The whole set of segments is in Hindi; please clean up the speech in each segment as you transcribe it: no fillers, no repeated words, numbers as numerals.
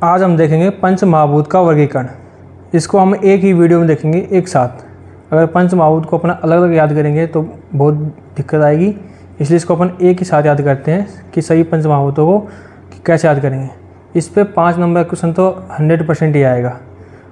आज हम देखेंगे पंच महाभूत का वर्गीकरण। इसको हम एक ही वीडियो में देखेंगे एक साथ। अगर पंच महाभूत को अपना अलग अलग याद करेंगे तो बहुत दिक्कत आएगी, इसलिए इसको अपन एक ही साथ याद करते हैं कि सही पंच महाभूतों को कैसे याद करेंगे। इस पे 5 नंबर क्वेश्चन तो 100% ही आएगा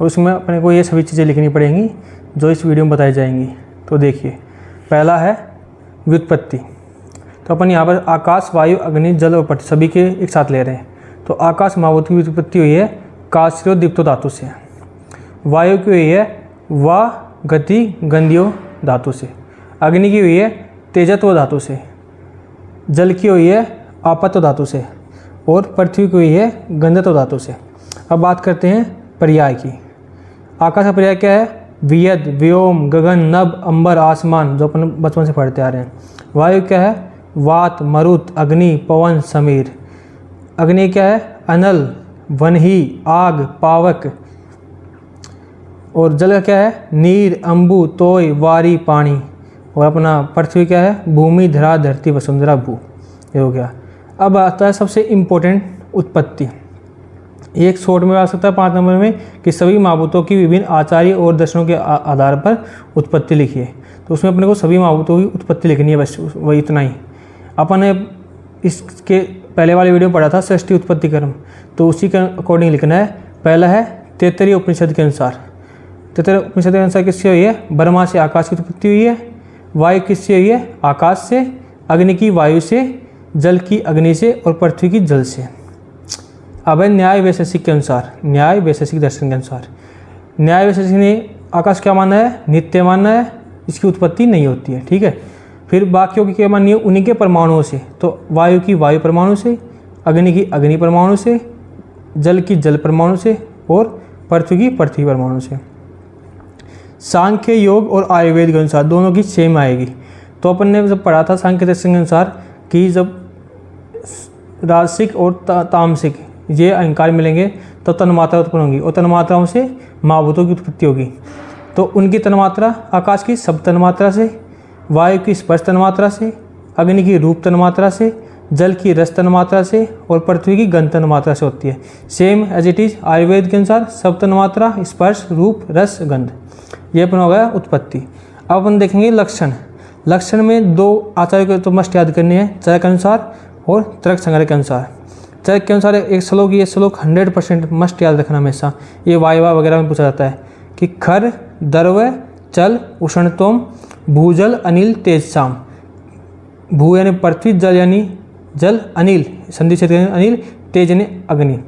और उसमें अपने को ये सभी चीज़ें लिखनी पड़ेंगी जो इस वीडियो में बताई जाएंगी। तो देखिए, पहला है व्युत्पत्ति। तो अपन यहाँ पर आकाश, वायु, अग्नि, जल और पृथ्वी सभी के एक साथ ले रहे हैं। तो आकाश महाभूत की व्युत्पत्ति हुई है काष्ठीय दीप्तो धातु से। वायु की हुई है वा गति गंधियो धातु से। अग्नि की हुई है तेजत्व धातु से। जल की हुई है आपत्व धातु से और पृथ्वी की हुई है गंधत्व धातु से। अब बात करते हैं पर्याय की। आकाश का पर्याय क्या है? वियद, व्योम, गगन, नभ, अंबर, आसमान, जो अपन बचपन से पढ़ते आ रहे हैं। वायु क्या है? वात, मरुत, अग्नि, पवन, समीर। अग्नि क्या है? अनल, वन्ही, आग, पावक। और जल क्या है? नीर, अंबु, तोय, वारी, पानी। और अपना पृथ्वी क्या है? भूमि, धरा, धरती, वसुंधरा, भू। ये हो गया। अब आता है सबसे इम्पोर्टेंट उत्पत्ति। एक शॉर्ट में आ सकता है 5 नंबर में कि सभी महाभूतों की विभिन्न आचार्य और दर्शनों के आधार पर उत्पत्ति लिखिए। तो उसमें अपने को सभी महाभूतों की उत्पत्ति लिखनी है, बस वही इतना ही। अपन ने इसके पहले वाले वीडियो में पढ़ा था षष्ठी उत्पत्ति क्रम, तो उसी के अकॉर्डिंग लिखना है। पहला है तैत्तरीय उपनिषद के अनुसार। तैत्तरीय उपनिषद के अनुसार किससे हुई है? ब्रह्मा से आकाश की उत्पत्ति हुई है। वायु किससे हुई है? आकाश से। अग्नि की वायु से। जल की अग्नि से और पृथ्वी की जल से। अब है न्याय वैशेषिक के अनुसार, न्याय वैशेषिक दर्शन के अनुसार। न्याय वैशेषिक ने आकाश क्या माना है? नित्य माना है, इसकी उत्पत्ति नहीं होती है। ठीक है। फिर बाकियों की क्या मानी है? उन्हीं के परमाणुओं से। तो वायु की वायु परमाणु से, अग्नि की अग्नि परमाणु से, जल की जल परमाणु से और पृथ्वी की पृथ्वी परमाणु से। सांख्य, योग और आयुर्वेद के अनुसार दोनों की सेम आएगी। तो अपन ने जब पढ़ा था सांख्य दर्शन के अनुसार कि जब राजसिक और तामसिक ये अहंकार मिलेंगे तो तन्मात्रा उत्पन्न होगी और तन्मात्राओं से महाभूतों की उत्पत्ति होगी। तो उनकी तन्मात्रा आकाश की सब तन्मात्रा से, वायु की स्पर्श तन्मात्रा से, अग्नि की रूप तन्मात्रा से, जल की रस तन्मात्रा से और पृथ्वी की गंध तन्मात्रा से होती है। Same as it is Ayurveda के अनुसार सब तन्मात्रा, स्पर्श, रूप, रस, गंध। ये अपन हो गया उत्पत्ति। अब अपन देखेंगे लक्षण। लक्षण में 2 आचार्य को तो मस्ट याद करनी है, चरक के अनुसार और तर्क संग्रह के अनुसार। चरक के अनुसार एक श्लोक, ये श्लोक 100% मस्ट याद रखना हमेशा। ये वायवा वगैरह में पूछा जाता है कि खर, द्रव, चल, उष्णतोम, भूजल, अनिल, तेज, शाम। भू यानी पृथ्वी, जल यानी जल, अनिल संधि क्षेत्र यानी अनिल, तेज यानी अग्नि।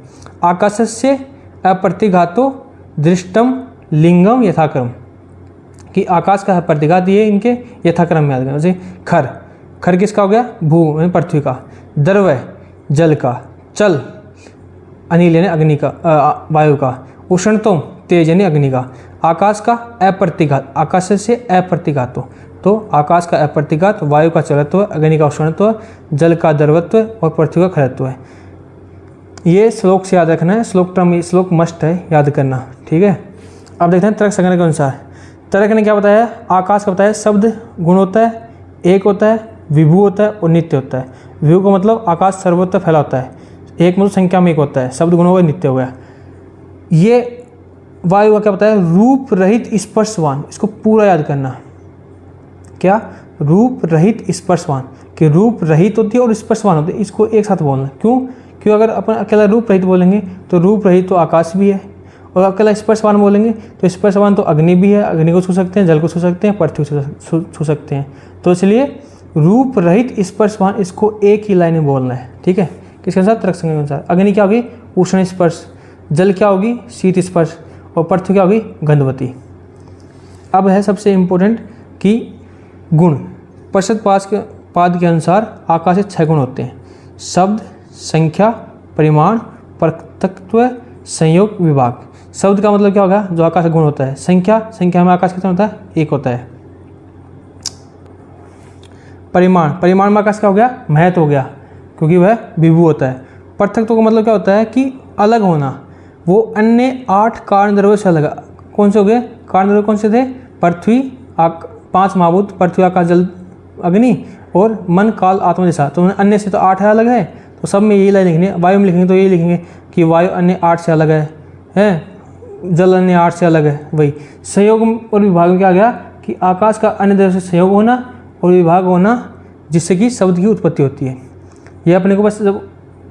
आकाशस्य अप्रतिघातो दृष्टम लिंगम यथाक्रम, कि आकाश का प्रतिघात ये इनके यथाक्रम में याद करना। जैसे खर, खर किसका हो गया? भू यानी पृथ्वी का। द्रव जल का। चल अनिल यानी अग्नि का, वायु का। उष्णतम तेज यानी अग्नि का। आकाश का अप्रतिघात, आकाश से अप्रतिघात हो, तो आकाश का अप्रतिघात, वायु का चलत्व, अग्नि का उष्णत्व, जल का द्रवत्व और पृथ्वी का खरत्व है। ये श्लोक से याद रखना है, श्लोक मस्ट है याद करना। ठीक है। अब देखते हैं तर्क संग्रह के अनुसार। तर्क ने क्या बताया? आकाश का बताया शब्द गुण होता है, एक होता है, विभू होता है और नित्य होता है। विभू का मतलब आकाश सर्वत्र फैला होता है, एक मतलब संख्या में एक होता है, शब्द गुण हो गया, नित्य हो गया। ये वायु का क्या बताया? रूप रहित स्पर्शवान। इसको पूरा याद करना। क्या? रूप रहित स्पर्शवान, कि रूप रहित होती है और स्पर्शवान होती है, इसको एक साथ बोलना। क्यों? क्यों अगर अपन अकेला रूप रहित बोलेंगे तो रूप रहित तो आकाश भी है, और अकेला स्पर्शवान बोलेंगे तो स्पर्शवान तो अग्नि भी है, अग्नि को छू सकते हैं, जल को छू सकते हैं, पृथ्वी को छू सकते हैं। तो इसलिए रूप रहित स्पर्शवान, इसको एक ही लाइन में बोलना है। ठीक है। किसके अनुसार? तर्क संग्रह के अनुसार। अग्नि क्या होगी? उष्ण स्पर्श। जल क्या होगी? शीत स्पर्श। और पृथ्वी क्या होगी? गंधवती। अब है सबसे इम्पोर्टेंट कि गुण। परिषद पाद के अनुसार आकाश से 6 गुण होते हैं: शब्द, संख्या, परिमाण, पृथक्त्व, संयोग, विभाग। शब्द का मतलब क्या होगा? जो आकाश का गुण होता है। संख्या में आकाश कितना होता है? 1 होता है। परिमाण में आकाश क्या हो गया? महत्व हो गया, क्योंकि वह विभू होता है। पृथक्त्व का मतलब क्या होता है? कि अलग होना। वो अन्य 8 कारण द्रव्यों से अलग। कौन से हो गए कारण द्रव्य? कौन से थे? पृथ्वी, 5 महाभूत, पृथ्वी, आकाश, जल, अग्नि और मन, काल, आत्मा जैसा। तो अन्य से तो 8 अलग है, तो सब में यही लाइन लिखनी है। वायु में लिखेंगे तो यही लिखेंगे कि वायु अन्य 8 से अलग है, जल अन्य 8 से अलग है। वही संयोग और विभाग में क्या आ गया कि आकाश का अन्य द्रव्य से संयोग होना और विभाग होना, जिससे कि शब्द की उत्पत्ति होती है। ये अपने को बस जब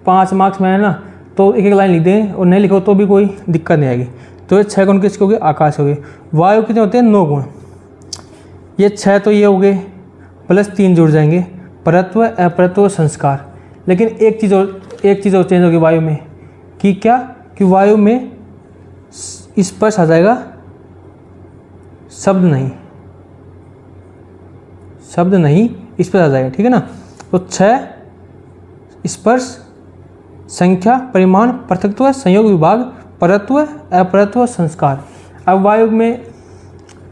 5 मार्क्स में है ना तो एक एक लाइन लिख दें और नहीं लिखो तो भी कोई दिक्कत नहीं आएगी। तो ये 6 गुण किसके हो गए? आकाश हो गए। वायु कितने होते हैं? 9 गुण। ये 6 तो ये हो गए, प्लस 3 जुड़ जाएंगे, परत्व, अपरत्व, संस्कार। लेकिन एक चीज़ और चेंज होगी वायु में, कि क्या कि वायु में स्पर्श आ जाएगा, शब्द नहीं स्पर्श आ जाएगा। ठीक है ना। तो 6 स्पर्श, संख्या, परिमाण, पृथकत्व, संयोग, विभाग, परत्व, अपरत्व, संस्कार। अब वायु में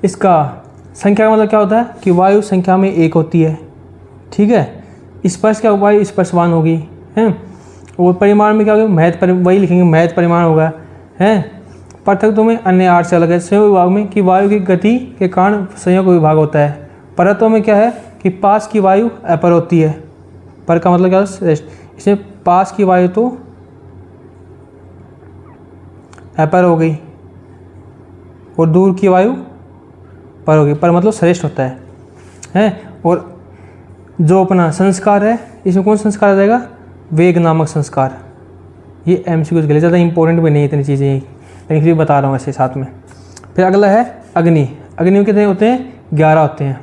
इसका संख्या का मतलब क्या होता है कि वायु संख्या में 1 होती है। ठीक है। स्पर्श क्या? वायु स्पर्शवान होगी हैं। और परिमाण में क्या होगा? महत्व, वही लिखेंगे, महत्व परिमाण होगा हैं। पृथकत्व में अन्य 8 से अलग है। संयोग विभाग में कि वायु की गति के कारण संयोग विभाग होता है। परत्व में क्या है कि पास की वायु अपर होती है। पर का मतलब क्या है? श्रेष्ठ। इसमें पास की वायु तो अपर हो गई और दूर की वायु पर हो गई। पर मतलब श्रेष्ठ होता है। और जो अपना संस्कार है, इसमें कौन संस्कार आ जाएगा? वेग नामक संस्कार। ये एमसीक्यू के लिए ज़्यादा इंपॉर्टेंट भी नहीं है इतनी चीज़ें, लेकिन फिर बता रहा हूँ ऐसे साथ में। फिर अगला है अग्नि। अग्नि में कितने होते हैं? 11 होते हैं।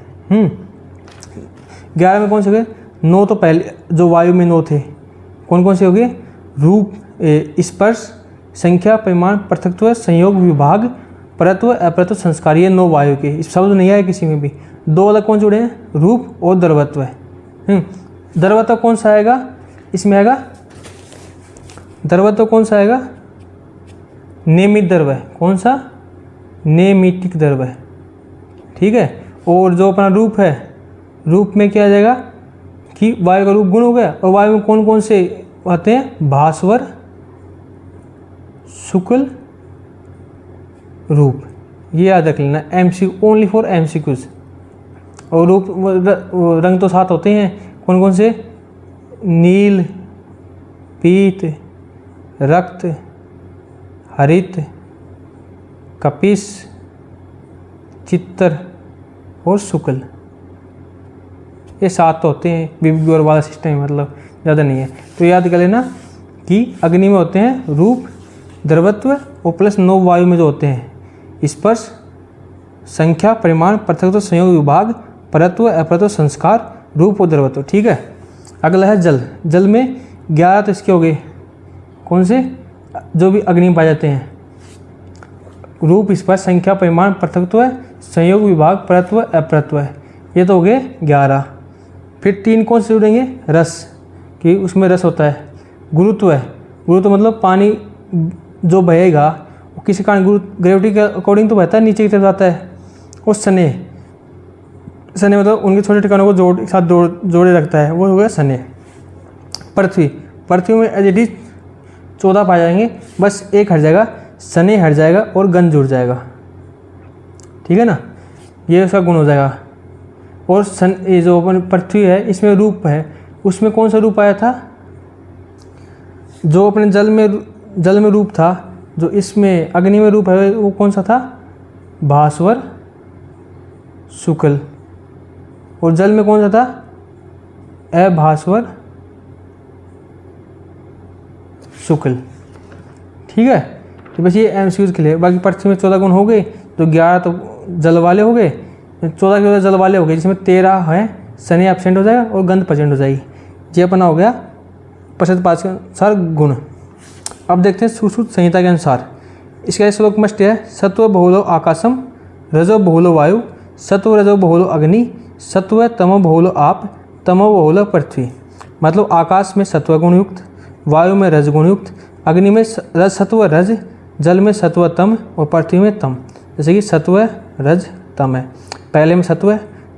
11 में कौन से हो गए? 9 तो पहले जो वायु में 9 थे, कौन कौन से हो गए? रूप, स्पर्श, संख्या, परिमाण, पृथकत्व, संयोग, विभाग, परत्व, अपरत्व, संस्कार। ये 9 वायु के। इस शब्द नहीं आए किसी में भी। 2 अलग कौन जुड़े हैं? रूप और द्रवत्व है। द्रवत्व कौन सा आएगा इसमें? आएगा द्रवत्व कौन सा आएगा? नियमित द्रव्य। कौन सा? नैमित्तिक द्रव्य। ठीक है। और जो अपना रूप है, रूप में क्या आ जाएगा कि वायु का रूप गुण हो गया। और वायु में कौन कौन से आते हैं? भास्वर, शुक्ल, रूप। ये याद रख लेना, एमसीक्यू, ओनली फॉर एमसीक्यूज। और रूप रंग तो 7 होते हैं। कौन कौन से? नील, पीत, रक्त, हरित, कपिस, चित्तर और शुक्ल। ये 7 तो होते हैं। बीबी और वाला सिस्टम है, मतलब ज़्यादा नहीं है। तो याद कर लेना कि अग्नि में होते हैं रूप, द्रवत्व और प्लस 9 वायु में जो होते हैं स्पर्श, संख्या, परिमाण, पृथकत्व, संयोग, विभाग, परत्व, अपरत्व, संस्कार, रूप और द्रवत्व। ठीक है। अगला है जल। जल में 11 तो इसके हो गए, कौन से? जो भी अग्नि में पाए जाते हैं। रूप, स्पर्श, संख्या, परिमाण, पृथकत्व, संयोग, विभाग, परत्व, अपरत्व। ये तो हो गए 11। फिर 3 कौन से जुड़ेंगे? रस, कि उसमें रस होता है। गुरुत्व है। गुरुत्व मतलब पानी जो बहेगा वो किसी कारण ग्रेविटी के अकॉर्डिंग तो बहता है, नीचे की तरफ जाता है। और स्नेह मतलब उनके छोटे ठिकानों को एक साथ जोड़े रखता है, वो हो गया स्नेह। पृथ्वी में एज इट इज 14 पाए जाएंगे, बस एक हट जाएगा, स्नेह हट जाएगा और गंध जुड़ जाएगा। ठीक है ना। ये उसका गुण हो जाएगा। और ये जो अपन पृथ्वी है इसमें रूप है, उसमें कौन सा रूप आया था? जो अपने जल में रूप था, जो इसमें अग्नि में रूप है वो कौन सा था? भास्वर, शुक्ल। और जल में कौन सा था? अभास्वर, शुक्ल। ठीक है। तो बस ये एमसीक्यूज के लिए। बाकी पृथ्वी में 14 गुण हो गए, तो 11 तो जल वाले हो गए, 14 के जल वाले हो गए, जिसमें 13 है स्नेह एब्सेंट हो जाएगा और गंध प्रेजेंट हो जाएगी। ये अपना हो गया प्रसिद्ध पाठ के अनुसार गुण। अब देखते हैं सुश्रुत संहिता के अनुसार। इसका श्लोक मस्ट है, सत्व बहुलो आकाशम, रजो बहुलो वायु, सत्व रजो बहुलो अग्नि, सत्व तमो बहुलो आप, तमो बहुलो पृथ्वी। मतलब आकाश में सत्व गुणयुक्त, वायु में रज गुणयुक्त, अग्नि में रज सत्व रज, जल में सत्व तम और पृथ्वी में तम। जैसे कि सत्व रज तम है, पहले में सत्व,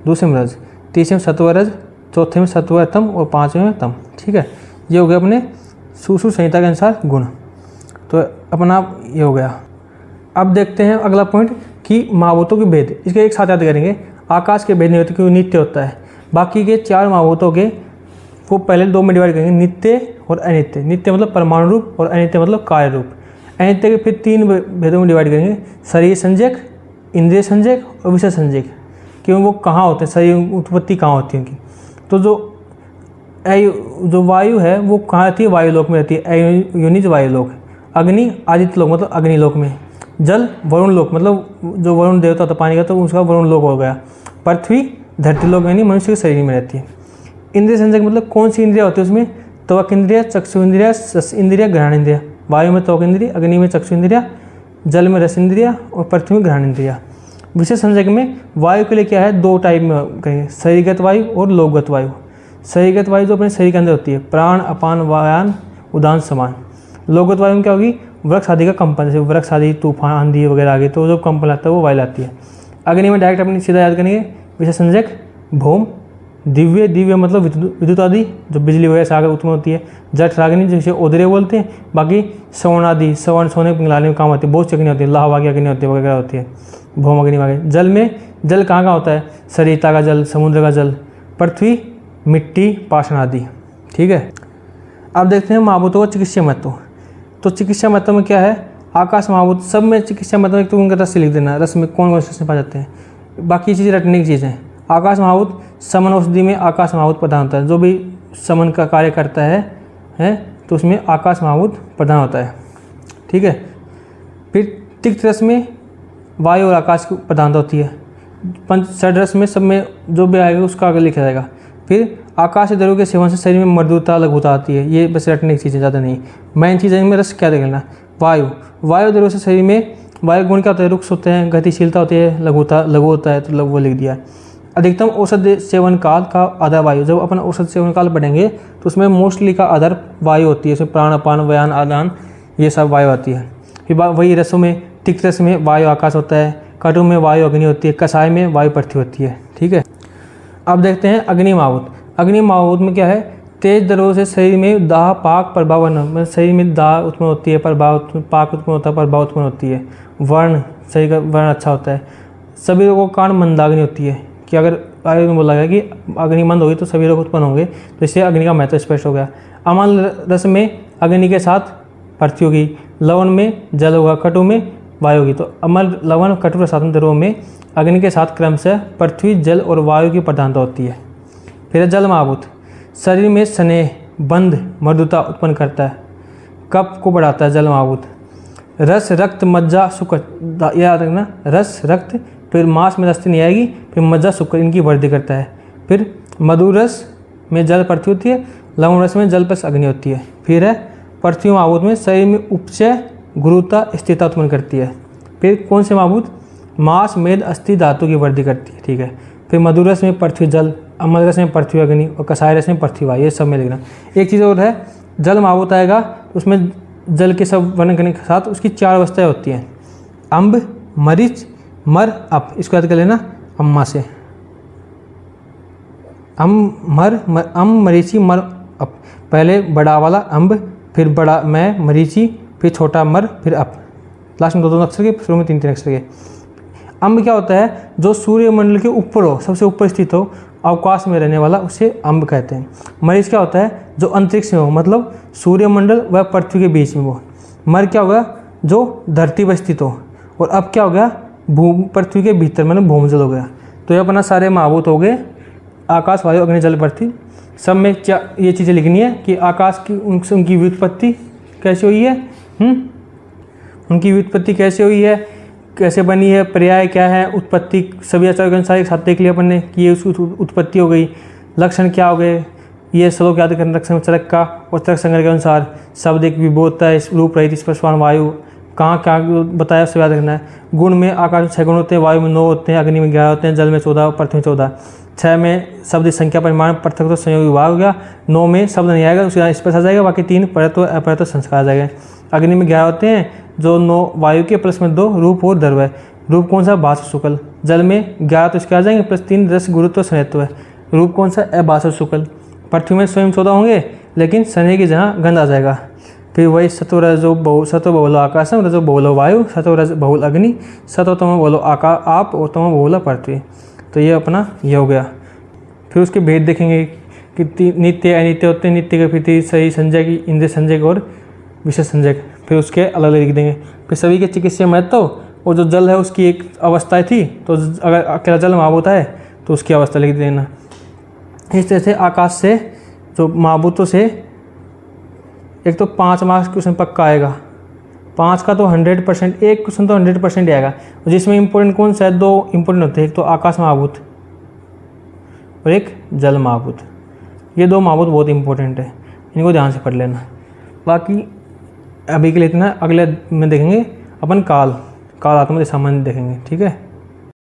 दूसरे में रज, तीसरे में सत्व रज, चौथे में सत्व तम और पाँचवें में तम। ठीक है। ये हो गया अपने सुश्रुत संहिता के अनुसार गुण। तो अपना ये हो गया। अब देखते हैं अगला पॉइंट कि महाभूतों के भेद। इसके एक साथ याद करेंगे। आकाश के भेद नहीं होते क्योंकि नित्य होता है। बाकी के 4 महाभूतों के को पहले दो में डिवाइड करेंगे, नित्य और अनित्य। नित्य मतलब परमाणु रूप और अनित्य मतलब कार्य रूप। अनित्य के फिर 3 भेदों में डिवाइड करेंगे, शरीर संजक, इंद्रिय संजक और विषय संजक। क्यों वो कहाँ होते हैं, शरीर उत्पत्ति कहाँ होती है उनकी। तो जो वायु है वो कहाँ रहती है, वायुलोक में रहती है, योनिज वायुलोक। अग्नि आदित्य लोक मतलब अग्निलोक में। जल वरुण लोक मतलब जो वरुण देवता होता पानी का, तो उसका वरुण लोक हो गया। पृथ्वी धरती लोक यानी मनुष्य के शरीर में रहती है। इंद्रिय संजक मतलब कौन सी इंद्रिया होती है उसमें, त्वक इंद्रिया, चक्षु इंद्रिया, रस इंद्रिया, ग्रहण इंद्रिया। वायु में त्वक इंद्रिया, अग्नि में चक्षु इंद्रिया, जल में रस इंद्रिया और पृथ्वी में ग्रहण इंद्रिया। विषय संजक में वायु के लिए क्या है, 2 टाइप में कहेंगे, शरीरगत वायु और लोकगत वायु। शरीरगत वायु जो अपने शरीर के अंदर होती है, प्राण, अपान, वायान, उदान, समान। लोकगत वायु में क्या होगी, वृक्ष आदि का कंपन, जैसे वृक्ष आदि, तूफान, आंधी वगैरह आगे, तो जो कंपन आता है वो वायु आती है। अग्नि में डायरेक्ट अपनी सीधा याद करेंगे, विषय संजक भौम। दिव्य, दिव्य मतलब विद्युत आदि जो बिजली वगैरह से आगे उत्पन्न होती है। जठ रागिनी जिसे ओदरे बोलते हैं। बाकी सवर्ण आदि, सवर्ण सोने पिघलाने में काम आती है। बहुत सी अग्नि होती है, लाहवा की अग्नि होती है वगैरह होती है, भौम अग्नि वगैरह। जल में, जल कहाँ कहाँ होता है, सरिता का जल, समुद्र का जल, पृथ्वी, मिट्टी, पाषाण आदि। ठीक है। अब देखते हैं महाभूतों का चिकित्सा महत्व। तो चिकित्सा महत्व में क्या है, आकाश महाभूत सब में चिकित्सा महत्व एक तो उनका रस से लिख देना, रस में कौन कौन से रस पाए जाते हैं, बाकी चीज़ें रटने की चीज़ें। आकाश महाभूत समन औषधि में आकाश महाभूत प्रधान होता है, जो भी समन का कार्य करता है तो उसमें आकाश महाभूत प्रधान होता है। ठीक है। फिर तिक्त रस में वायु और आकाश की प्रधानता होती है। पंच षड रस में सब में जो भी आएगा उसका आगे लिखा जाएगा। फिर आकाश द्रव्य के सेवन से शरीर में मृदुता लघुता आती है। ये बस रटने की चीज़ें, ज़्यादा नहीं। मेन चीज़ में रस क्या देखना, वायु, वायु द्रव्य से शरीर में वायु गुण क्या होता है, रुक्ष होते हैं, गतिशीलता होती है, लघुता लघु होता है, तो वो लिख दिया। अधिकतम औसत सेवन काल का आधार वायु। जब अपन औसत सेवन काल पढ़ेंगे तो उसमें मोस्टली का आधार वायु होती है, इसमें प्राण, अपान, व्यान, आदान, ये सब वायु आती है। फिर वही रसों में, तिक्त रस में वायु आकाश होता है, कटु में वायु अग्नि होती है, कषाय में वायु पृथ्वी होती है। ठीक है। अब देखते हैं अग्नि महाभूत। अग्नि महाभूत में क्या है, तेज द्रव्यों से शरीर में दाह, पाक, प्रभाव, वर्ण। शरीर में दाह उत्पन्न होती है, प्रभाव, पाक उत्पन्न होता है, प्रभाव उत्पन्न होती है, वर्ण, शरीर का वर्ण अच्छा होता है। सभी रोगों का कारण मंदाग्नि होती है, कि अगर आगे में बोला गया कि अग्नि मंद होगी तो सभी रोग उत्पन्न होंगे, तो इससे अग्नि का महत्व स्पष्ट हो गया। अमल रस में अग्नि के साथ पृथ्वी होगी, लवण में जल होगा, कटु में वायु होगी। तो अमल, लवण, कटु प्रसाधन द्रव्यों में अग्नि के साथ क्रमशः पृथ्वी, जल और वायु की प्रधानता होती है। फिर जल महाभूत, शरीर में स्नेह, बंध, मृदुता उत्पन्न करता है, कफ को बढ़ाता है जल महाभूत। रस, रक्त, मज्जा, शुक्र, याद रखना, रस, रक्त, फिर मांस में रस्ती नहीं आएगी, फिर मज्जा, शुक्र, इनकी वृद्धि करता है। फिर मधुर रस में जल पृथ्वी होती है, लवण रस में जल प्लस अग्नि होती है। फिर है पृथ्वी महाभूत में शरीर में उपचय, गुरुता, स्थिरता उत्पन्न करती है। फिर कौन से महाभूत, मांस, मेद, अस्थि, धातु की वृद्धि करती है। ठीक है। फिर मधुर रस में पृथ्वी जल, अम्ल रस में पृथ्वी अग्नि और कषाय रस में पृथ्वी वायु, ये सब में लिखना। एक चीज़ और है, जल महाभूत आएगा उसमें जल के सब वर्णन करने के साथ उसकी 4 अवस्थाएं होती हैं, अम्ब, मरीच, मर, अप। इसको याद कर लेना अम्मा से, अम, मरीची, मर, अप। पहले बड़ा वाला अम्ब, फिर बड़ा मैं, मरीची, फिर छोटा मर, फिर अप। लास्ट में 2 अक्षर के, शुरू में 3 अक्षर के। अम्ब क्या होता है, जो सूर्यमंडल के ऊपर हो, सबसे ऊपर स्थित हो, अवकाश में रहने वाला, उसे अम्ब कहते हैं। मरीच क्या होता है, जो अंतरिक्ष में हो, मतलब सूर्यमंडल व पृथ्वी के बीच में हो। मर क्या होगा, जो धरती पर स्थित हो। और अब क्या हो गया, पृथ्वी के भीतर, मतलब भूमजल हो गया। तो ये अपना सारे महाभूत हो गए, आकाश, वायु, अग्नि, जल, पृथ्वी। सब में ये चीज़ें लिखनी है कि आकाश की उनकी व्युत्पत्ति कैसे हुई है, उनकी व्युत्पत्ति कैसे हुई है, कैसे बनी है, पर्याय क्या है, उत्पत्ति, सभी आचार्यों के अनुसार एक साथ देख लिया अपन ने कि ये उसकी उत्पत्ति हो गई। लक्षण क्या हो गए, ये श्लोक याद करना। लक्षण चरक का और चरक संग्रह के अनुसार शब्द एक विबोधता, रूप रहित, स्पर्शवान वायु, कहाँ क्या बताया सब याद रखना है। गुण में आकाश में 6 गुण होते हैं, वायु में 9 होते हैं, अग्नि में 11 होते हैं, जल में 14, पृथ्वी में 14। 6 में शब्द संख्या परिमाण पृथक तो संयोग विभाग हो गया। 9 में शब्द नहीं आएगा, उसके स्पर्श आ जाएगा। बाकी 3 परत और अपरत संस्कार आ जाएगा। अग्नि में 11 होते हैं, जो 9 वायु के, प्लस में 2 रूप और द्रव्य है। रूप कौन सा, भास्व शुक्ल। जल में 11 तो इसके आ जाएंगे, प्लस 3 रस, गुरुत्व, स्नेहत्व है। रूप कौन सा, अभास्व शुक्ल। पृथ्वी में स्वयं 14 होंगे, लेकिन स्नेह की जगह गंध आ जाएगा। फिर वही सत्व रजो बहुल, सत्व बहुलो आकाशम, रजो बहुलो वायु, सत्व रज बहुल अग्नि, सत्व तमो बहुलो आप और तमो बहुलो पृथ्वी। तो ये अपना ये हो गया। फिर उसके भेद देखेंगे कि नित्य अनित्य होते हैं, नित्य के प्रति सही संज्ञक, इंद्रिय संज्ञक और विशेष संज्ञक, फिर उसके अलग अलग लिख देंगे। फिर सभी के चिकित्सीय महत्व और जो जल है उसकी एक अवस्था थी, तो अगर अकेला जल महाभूत है तो उसकी अवस्था लिख देना। इस तरह से आकाश से जो महाभूतों से एक तो 5 मार्क्स क्वेश्चन पक्का आएगा, 5 का तो 100%, एक क्वेश्चन तो 100% आएगा। जिसमें इंपॉर्टेंट कौन सा है, 2 इंपॉर्टेंट होते हैं, एक तो आकाश महाभूत और एक जल महाभूत। ये 2 महाभूत बहुत इंपॉर्टेंट है, इनको ध्यान से पढ़ लेना। बाकी अभी के लिए इतना, अगले में देखेंगे अपन काल आत्मा सामान्य देखेंगे। ठीक है।